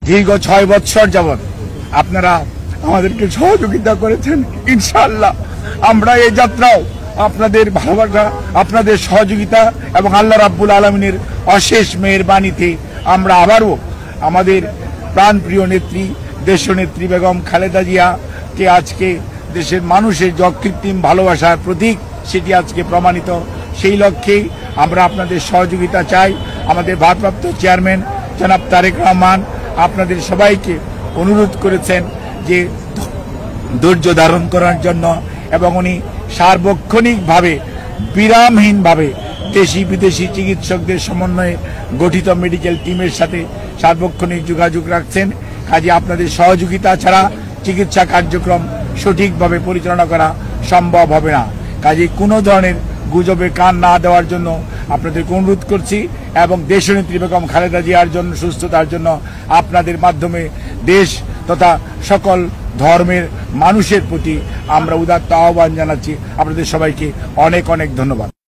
দীর্ঘ 6 বছর যাবৎ আপনারা আমাদেরকে সহযোগিতা করেছেন। ইনশাআল্লাহ আমরা এই যাত্রাও আপনাদের ভালোবাসা, আপনাদের সহযোগিতা এবং আল্লাহ রাব্বুল আলামিনের অশেষ মেহেরবানিতে আমরা আবারও আমাদের প্রাণপ্রিয় নেত্রী দেশনেত্রী বেগম খালেদা জিয়াকে আজকে দেশের মানুষের যে অকৃত্রিম ভালোবাসার প্রতীক সেটি আজকে প্রমাণিত। সেই লক্ষ্যেই আমরা আপনাদের সহযোগিতা চাই। আমাদের ভারপ্রাপ্ত চেয়ারম্যান জনাব তারেক রহমান আপনাদের সবাইকে অনুরোধ করেছেন যে ধৈর্য ধারণ করার জন্য, এবং উনি সার্বক্ষণিকভাবে বিরামহীনভাবে দেশি বিদেশি চিকিৎসকদের সমন্বয়ে গঠিত মেডিকেল টিমের সাথে সার্বক্ষণিক যোগাযোগ রাখছেন। কাজে আপনাদের সহযোগিতা ছাড়া চিকিৎসা কার্যক্রম সঠিকভাবে পরিচালনা করা সম্ভব হবে না। কাজে কোনো ধরনের গুজবে কান না দেওয়ার জন্য আপনাদেরকে অনুরোধ করছি, এবং দেশনেত্রী বেগম খালেদা জিয়ার জন্য সুস্থতার জন্য আপনাদের মাধ্যমে দেশ তথা সকল ধর্মের মানুষের প্রতি আমরা উদাত্ত আহ্বান জানাচ্ছি। আপনাদের সবাইকে অনেক অনেক ধন্যবাদ।